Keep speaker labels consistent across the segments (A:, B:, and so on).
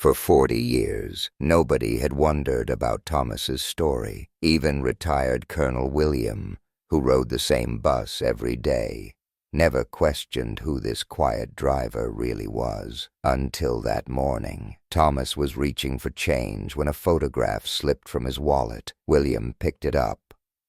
A: For 40 years, nobody had wondered about Thomas's story. Even retired Colonel William, who rode the same bus every day, never questioned who this quiet driver really was. Until that morning, Thomas was reaching for change when a photograph slipped from his wallet. William picked it up,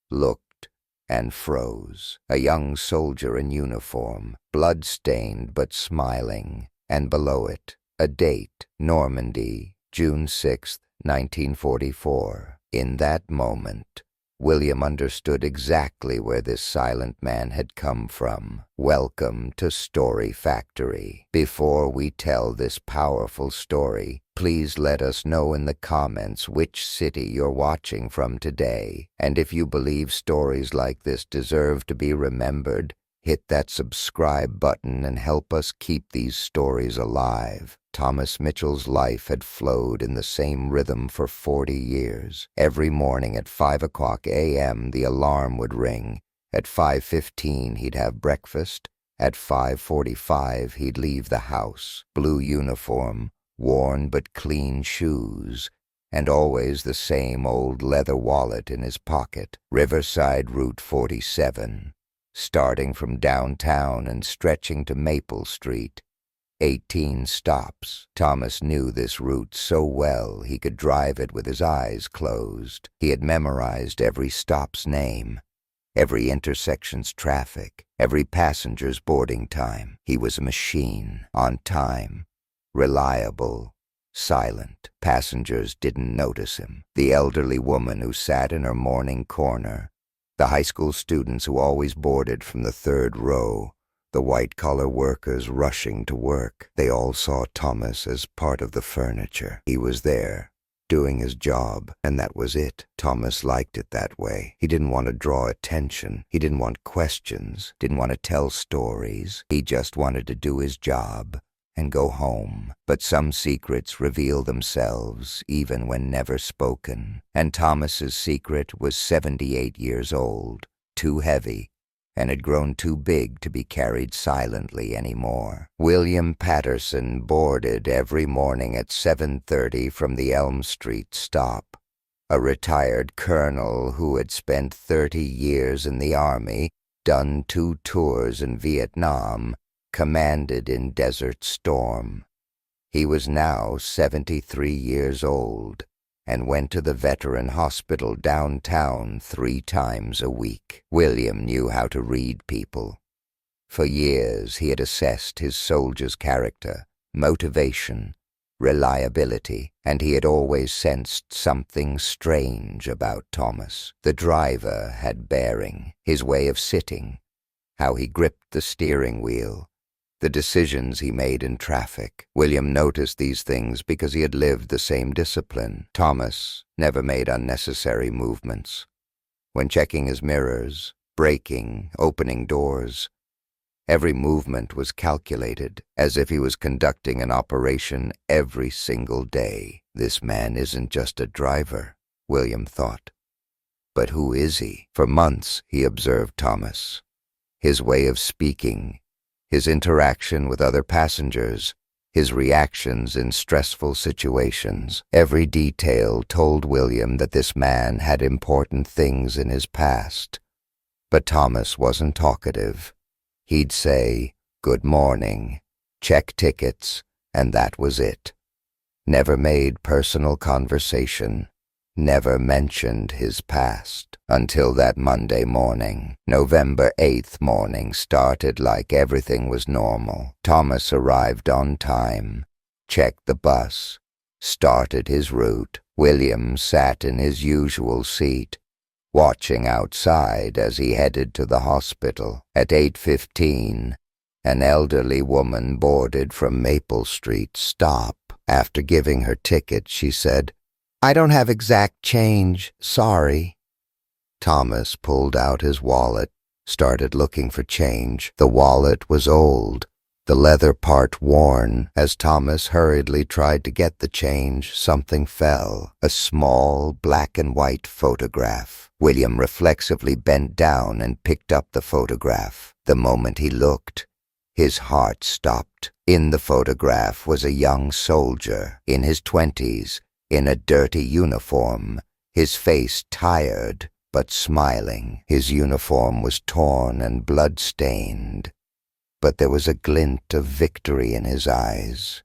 A: looked, and froze. A young soldier in uniform, blood-stained but smiling, and below it, a date, Normandy, June 6, 1944. In that moment, William understood exactly where this silent man had come from. Welcome to Story Factory. Before we tell this powerful story, please let us know in the comments which city you're watching from today. And if you believe stories like this deserve to be remembered, hit that subscribe button and help us keep these stories alive. Thomas Mitchell's life had flowed in the same rhythm for 40 years. Every morning at 5 a.m. the alarm would ring. At 5:15 he'd have breakfast. At 5:45 he'd leave the house. Blue uniform, worn but clean shoes, and always the same old leather wallet in his pocket. Riverside Route 47. Starting from downtown and stretching to Maple Street. 18 stops. Thomas knew this route so well he could drive it with his eyes closed. He had memorized every stop's name, every intersection's traffic, every passenger's boarding time. He was a machine, on time, reliable, silent. Passengers didn't notice him. The elderly woman who sat in her morning corner, the high school students who always boarded from the third row, the white-collar workers rushing to work. They all saw Thomas as part of the furniture. He was there, doing his job, and that was it. Thomas liked it that way. He didn't want to draw attention. He didn't want questions, didn't want to tell stories. He just wanted to do his job and go home. But some secrets reveal themselves even when never spoken. And Thomas's secret was 78 years old, too heavy, and had grown too big to be carried silently anymore. William Patterson boarded every morning at 7:30 from the Elm Street stop. A retired colonel who had spent 30 years in the Army, done 2 tours in Vietnam, commanded in Desert Storm. He was now 73 years old, and went to the veteran hospital downtown 3 times a week. William knew how to read people. For years he had assessed his soldier's character, motivation, reliability, and he had always sensed something strange about Thomas. The driver had bearing, his way of sitting, how he gripped the steering wheel, the decisions he made in traffic. William noticed these things because he had lived the same discipline. Thomas never made unnecessary movements. When checking his mirrors, braking, opening doors, every movement was calculated, as if he was conducting an operation every single day. This man isn't just a driver, William thought. But who is he? For months he observed Thomas. His way of speaking, his interaction with other passengers, his reactions in stressful situations. Every detail told William that this man had important things in his past. But Thomas wasn't talkative. He'd say, "Good morning," check tickets, and that was it. Never made personal conversation, never mentioned his past. Until that Monday morning. November 8th morning started like everything was normal. Thomas arrived on time, checked the bus, started his route. William sat in his usual seat, watching outside as he headed to the hospital. At 8:15, an elderly woman boarded from Maple Street stop. After giving her ticket, she said, "I don't have exact change, sorry." Thomas pulled out his wallet, started looking for change. The wallet was old, the leather part worn. As Thomas hurriedly tried to get the change, something fell. A small black and white photograph. William reflexively bent down and picked up the photograph. The moment he looked, His heart stopped. In the photograph was a young soldier, in his 20s, in a dirty uniform, his face tired but smiling. His uniform was torn and blood-stained, but there was a glint of victory in his eyes.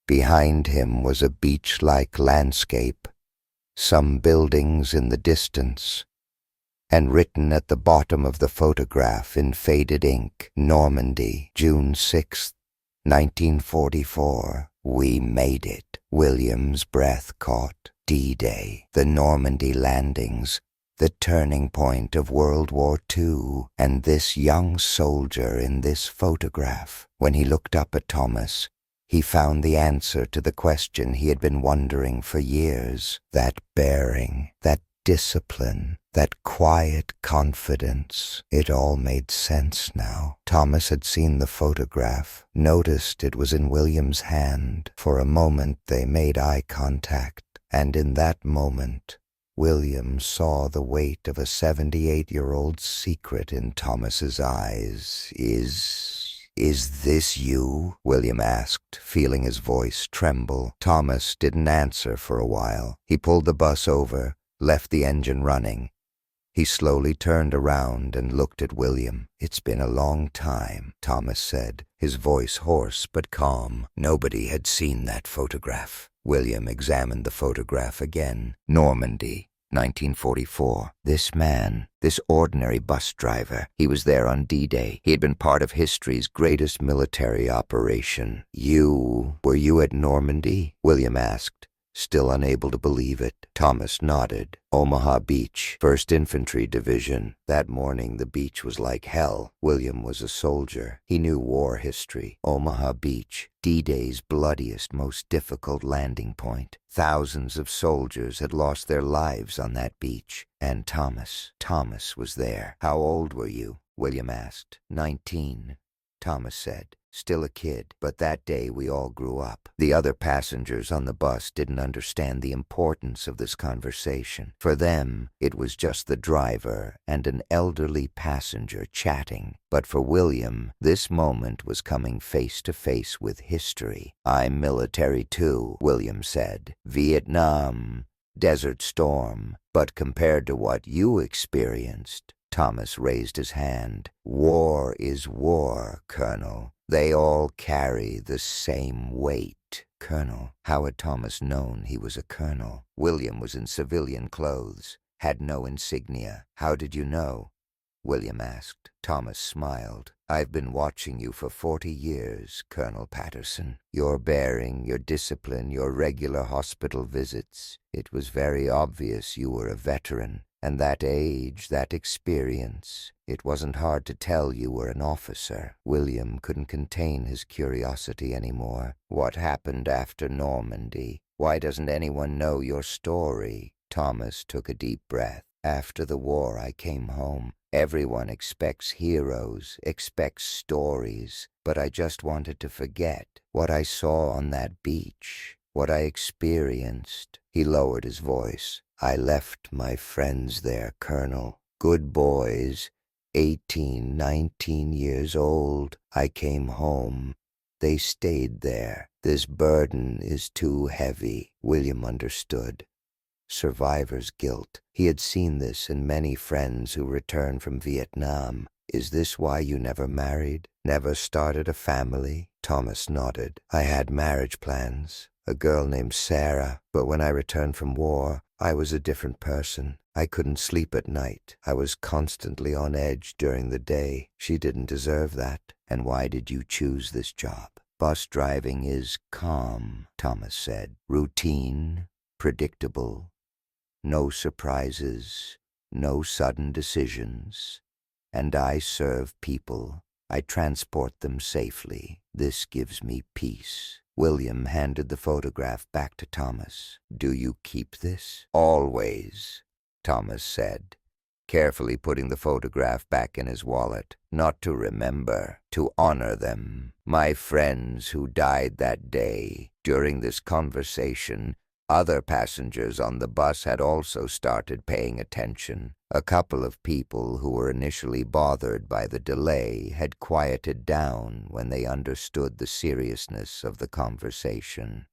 A: Behind him was a beach-like landscape, some buildings in the distance, and written at the bottom of the photograph in faded ink, Normandy, June 6th, 1944. We made it. William's breath caught. D-Day, the Normandy landings, the turning point of World War II, and this young soldier in this photograph. When he looked up at Thomas, he found the answer to the question he had been wondering for years. That bearing, that discipline, that quiet confidence. It all made sense now. Thomas had seen the photograph, noticed it was in William's hand. For a moment they made eye contact, and in that moment, William saw the weight of a 78-year-old's secret in Thomas's eyes. Is this you?" William asked, feeling his voice tremble. Thomas didn't answer for a while. He pulled the bus over, left the engine running. He slowly turned around and looked at William. "It's been a long time," Thomas said, his voice hoarse but calm. Nobody had seen that photograph. William examined the photograph again. Normandy, 1944. This man, this ordinary bus driver, he was there on D-Day. He had been part of history's greatest military operation. Were you at Normandy?" William asked, still unable to believe it. Thomas nodded. "Omaha Beach, 1st Infantry Division. That morning the beach was like hell." William was a soldier. He knew war history. Omaha Beach, D-Day's bloodiest, most difficult landing point. Thousands of soldiers had lost their lives on that beach. And Thomas was there. "How old were you?" William asked. 19, Thomas said. "Still a kid, but that day we all grew up." The other passengers on the bus didn't understand the importance of this conversation. For them, it was just the driver and an elderly passenger chatting. But for William, this moment was coming face to face with history. "I'm military too," William said. "Vietnam, Desert Storm. But compared to what you experienced," Thomas raised his hand. "War is war, Colonel. They all carry the same weight." Colonel. How had Thomas known he was a colonel? William was in civilian clothes, had no insignia. "How did you know?" William asked. Thomas smiled. "I've been watching you for 40 years, Colonel Patterson. Your bearing, your discipline, your regular hospital visits. It was very obvious you were a veteran. And that age, that experience, it wasn't hard to tell you were an officer." William couldn't contain his curiosity anymore. "What happened after Normandy? Why doesn't anyone know your story?" Thomas took a deep breath. "After the war, I came home. Everyone expects heroes, expects stories, but I just wanted to forget what I saw on that beach, what I experienced." He lowered his voice. "I left my friends there, Colonel. Good boys, 18, 19 years old. I came home. They stayed there. This burden is too heavy." William understood. Survivor's guilt. He had seen this in many friends who returned from Vietnam. "Is this why you never married? Never started a family?" Thomas nodded. "I had marriage plans. A girl named Sarah. But when I returned from war, I was a different person. I couldn't sleep at night. I was constantly on edge during the day. She didn't deserve that." "And why did you choose this job?" "Bus driving is calm," Thomas said. "Routine, predictable. No surprises, no sudden decisions. And I serve people. I transport them safely. This gives me peace." William handed the photograph back to Thomas. "Do you keep this?" "Always," Thomas said, carefully putting the photograph back in his wallet. "Not to remember, to honor them. My friends who died that day. During this conversation, Other passengers on the bus had also started paying attention. A couple of people who were initially bothered by the delay had quieted down when they understood the seriousness of the conversation.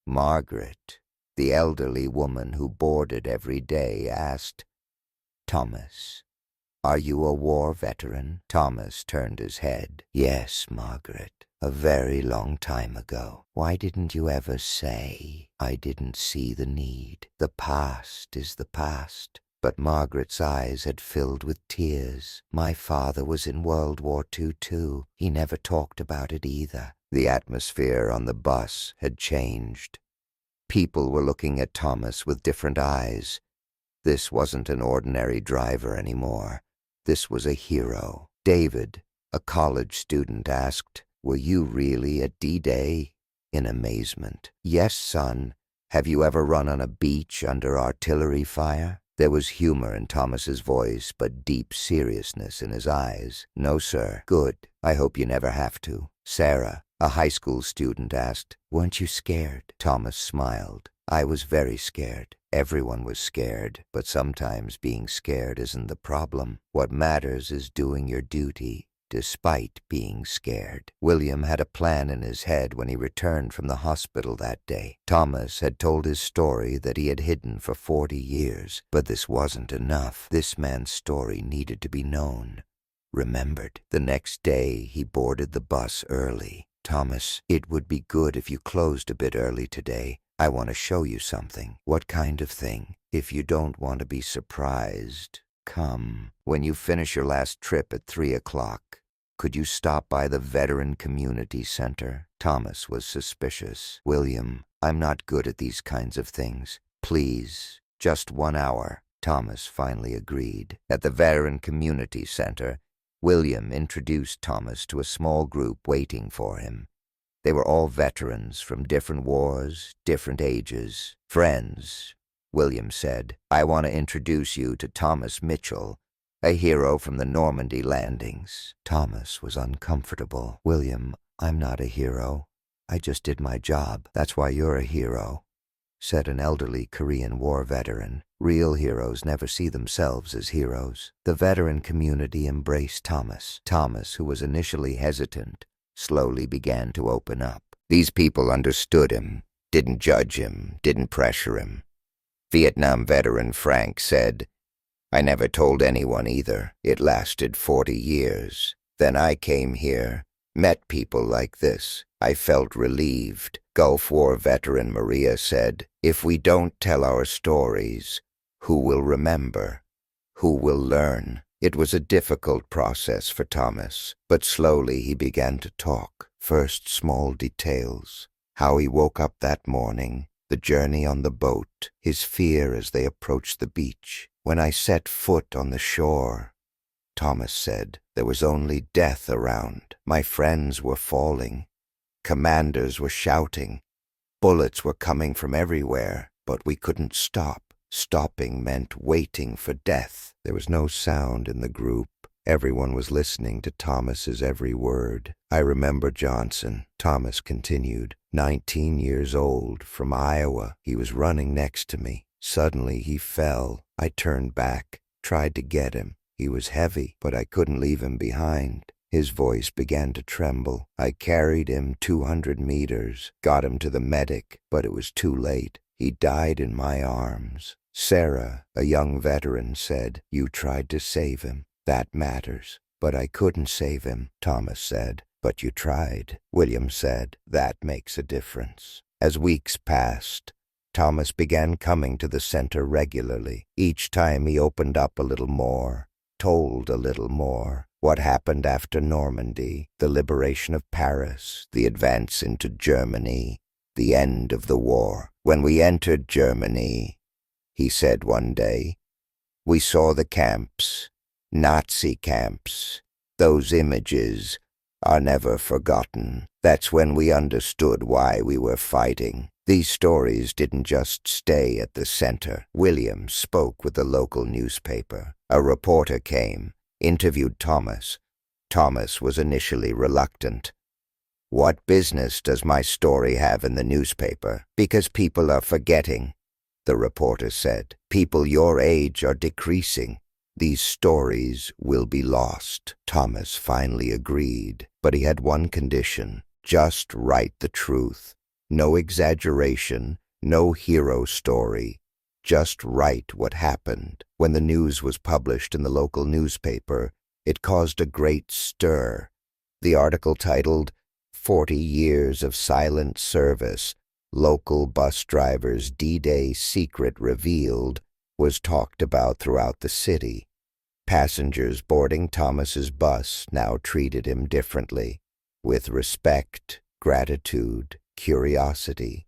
A: Margaret, the elderly woman who boarded every day, asked, "Thomas, are you a war veteran?" Thomas turned his head. "Yes, Margaret, a very long time ago. Why didn't you ever say?" "I didn't see the need. The past is the past." But Margaret's eyes had filled with tears. "My father was in World War II too. He never talked about it either." The atmosphere on the bus had changed. People were looking at Thomas with different eyes. This wasn't an ordinary driver anymore. This was a hero. David, a college student, asked, "Were you really at D-Day?" In amazement. "Yes, son. Have you ever run on a beach under artillery fire?" There was humor in Thomas's voice, but deep seriousness in his eyes. "No, sir." "Good. I hope you never have to." Sarah, a high school student, asked, "Weren't you scared?" Thomas smiled. "I was very scared. Everyone was scared, but sometimes being scared isn't the problem. What matters is doing your duty, despite being scared." William had a plan in his head when he returned from the hospital that day. Thomas had told his story that he had hidden for 40 years, but this wasn't enough. This man's story needed to be known, remembered. The next day, he boarded the bus early. "Thomas, it would be good if you closed a bit early today. I want to show you something." "What kind of thing?" "If you don't want to be surprised, come. When you finish your last trip at 3 o'clock, could you stop by the Veteran Community Center?" Thomas was suspicious. "William, I'm not good at these kinds of things. Please, just 1 hour." Thomas finally agreed. At the Veteran Community Center, William introduced Thomas to a small group waiting for him. They were all veterans from different wars, different ages. "Friends," William said, "I want to introduce you to Thomas Mitchell, a hero from the Normandy landings." Thomas was uncomfortable. "William, I'm not a hero. I just did my job." "That's why you're a hero," said an elderly Korean War veteran. "Real heroes never see themselves as heroes." The veteran community embraced Thomas. Thomas, who was initially hesitant, slowly began to open up. These people understood him, didn't judge him, didn't pressure him. Vietnam veteran Frank said, "I never told anyone either. It lasted 40 years. Then I came here, met people like this. I felt relieved." Gulf War veteran Maria said, "If we don't tell our stories, who will remember? Who will learn?" It was a difficult process for Thomas, but slowly he began to talk. First, small details. How he woke up that morning, the journey on the boat, his fear as they approached the beach. "When I set foot on the shore," Thomas said, "there was only death around. My friends were falling. Commanders were shouting. Bullets were coming from everywhere, but we couldn't stop. Stopping meant waiting for death." There was no sound in the group. Everyone was listening to Thomas's every word. "I remember Johnson," Thomas continued, 19 years old, from Iowa. He was running next to me. Suddenly he fell. I turned back, tried to get him. He was heavy, but I couldn't leave him behind." His voice began to tremble. "I carried him 200 meters, got him to the medic, but it was too late. He died in my arms." Sarah, a young veteran, said, "You tried to save him. That matters." "But I couldn't save him," Thomas said. "But you tried," William said. "That makes a difference." As weeks passed, Thomas began coming to the center regularly. Each time he opened up a little more, told a little more. What happened after Normandy, the liberation of Paris, the advance into Germany, the end of the war. "When we entered Germany," he said one day, "we saw the camps, Nazi camps. Those images are never forgotten. That's when we understood why we were fighting." These stories didn't just stay at the center. William spoke with the local newspaper. A reporter came, interviewed Thomas. Thomas was initially reluctant. "What business does my story have in the newspaper? Because people are forgetting," the reporter said. "People your age are decreasing. These stories will be lost." Thomas finally agreed, but he had one condition: just write the truth. No exaggeration, no hero story. Just write what happened. When the news was published in the local newspaper, it caused a great stir. The article titled, "40 Years of Silent Service, Local Bus Drivers' D-Day Secret Revealed," was talked about throughout the city. Passengers boarding Thomas's bus now treated him differently, with respect, gratitude, curiosity.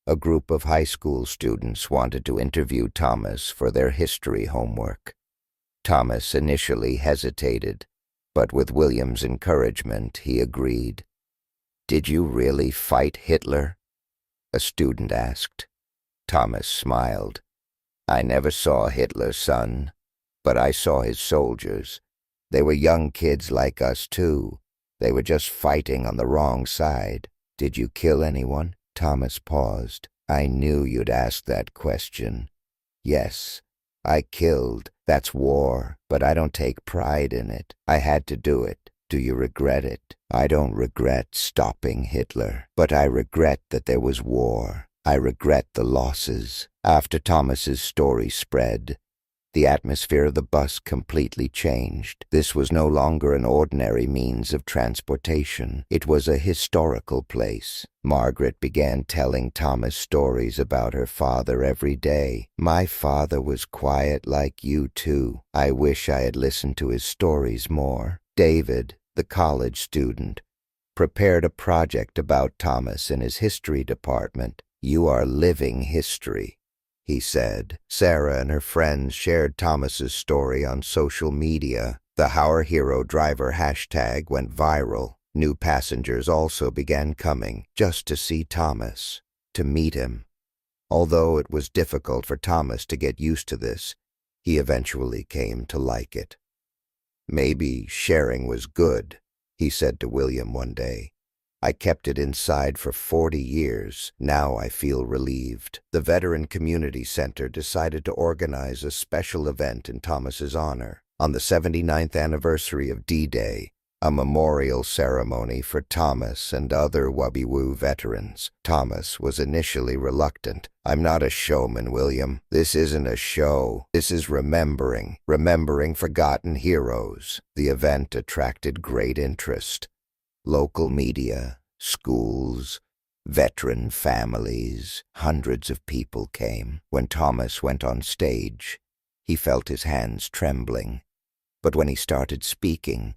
A: A group of high school students wanted to interview Thomas for their history homework. Thomas initially hesitated, but with William's encouragement, he agreed. "Did you really fight Hitler?" a student asked. Thomas smiled. "I never saw Hitler, son, but I saw his soldiers. They were young kids like us, too. They were just fighting on the wrong side." "Did you kill anyone?" Thomas paused. "I knew you'd ask that question. Yes, I killed. That's war, but I don't take pride in it. I had to do it. Do you regret it?" "I don't regret stopping Hitler, but I regret that there was war. I regret the losses." After Thomas's story spread, the atmosphere of the bus completely changed. This was no longer an ordinary means of transportation. It was a historical place. Margaret began telling Thomas stories about her father every day. "My father was quiet like you too. I wish I had listened to his stories more." David, the college student, prepared a project about Thomas in his history department. "You are living history," he said. Sarah and her friends shared Thomas's story on social media. The Our Hero Driver hashtag went viral. New passengers also began coming just to see Thomas, to meet him. Although it was difficult for Thomas to get used to this, he eventually came to like it. "Maybe sharing was good," he said to William one day. "I kept it inside for 40 years. Now I feel relieved." The Veteran Community Center decided to organize a special event in Thomas's honor. On the 79th anniversary of D-Day, a memorial ceremony for Thomas and other WWII veterans. Thomas was initially reluctant. "I'm not a showman, William. This isn't a show. This is remembering forgotten heroes." The event attracted great interest. Local media, schools, veteran families, hundreds of people came. When Thomas went on stage, he felt his hands trembling. But when he started speaking,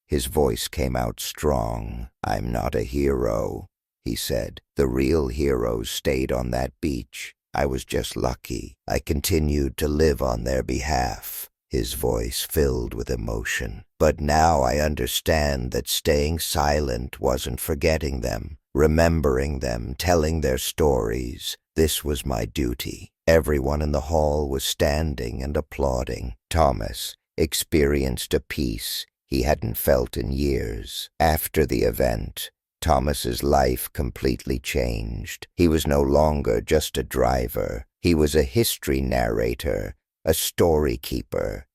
A: his voice came out strong. "I'm not a hero," he said. "The real heroes stayed on that beach. I was just lucky. I continued to live on their behalf." His voice filled with emotion. "But now I understand that staying silent wasn't forgetting them, remembering them, telling their stories. This was my duty." Everyone in the hall was standing and applauding. Thomas experienced a peace he hadn't felt in years. After the event, Thomas's life completely changed. He was no longer just a driver. He was a history narrator, a story keeper.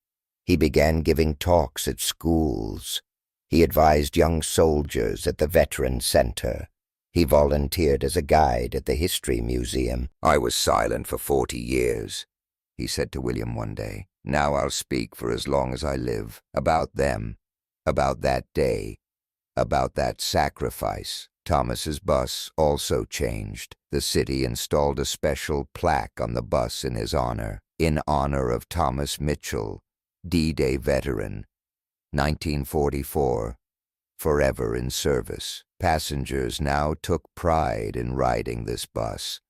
A: He began giving talks at schools. He advised young soldiers at the Veteran Center. He volunteered as a guide at the History Museum. "I was silent for 40 years, he said to William one day. "Now I'll speak for as long as I live. About them, about that day, about that sacrifice." Thomas's bus also changed. The city installed a special plaque on the bus in his honor. "In honor of Thomas Mitchell, D-Day veteran, 1944, forever in service." Passengers now took pride in riding this bus.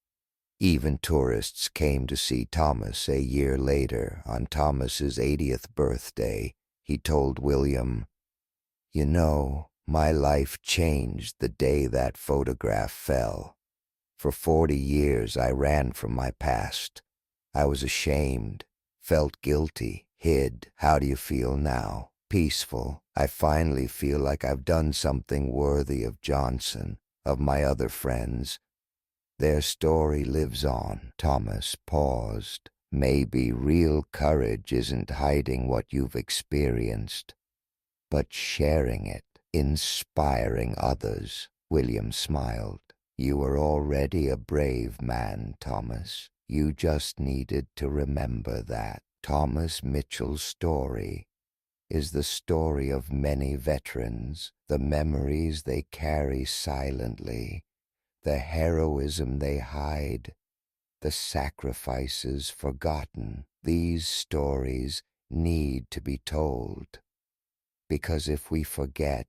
A: Even tourists came to see Thomas a year later. On Thomas's 80th birthday, he told William, "You know, my life changed the day that photograph fell. For 40 years I ran from my past. I was ashamed, felt guilty, hid. How do you feel now?" "Peaceful," I finally feel like I've done something worthy of Johnson, of my other friends. Their story lives on." Thomas paused. "Maybe real courage isn't hiding what you've experienced, but sharing it, inspiring others." William smiled. "You are already a brave man, Thomas. You just needed to remember that." Thomas Mitchell's story is the story of many veterans, the memories they carry silently, the heroism they hide, the sacrifices forgotten. These stories need to be told, because if we forget,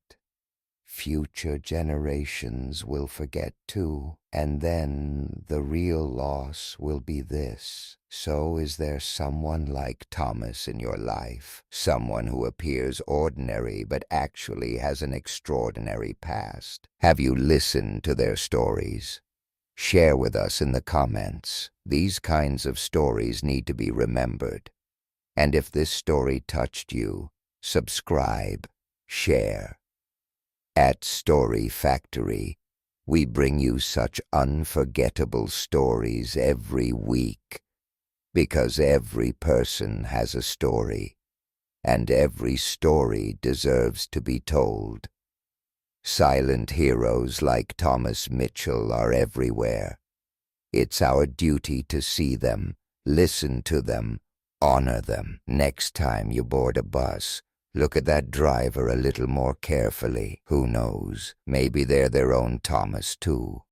A: future generations will forget too, and then the real loss will be this. So is there someone like Thomas in your life? Someone who appears ordinary but actually has an extraordinary past? Have you listened to their stories? Share with us in the comments. These kinds of stories need to be remembered. And if this story touched you, subscribe, share. At Story Factory, we bring you such unforgettable stories every week, because every person has a story, and every story deserves to be told. Silent heroes like Thomas Mitchell are everywhere. It's our duty to see them, listen to them, honor them. Next time you board a bus, look at that driver a little more carefully. Who knows, maybe they're their own Thomas too.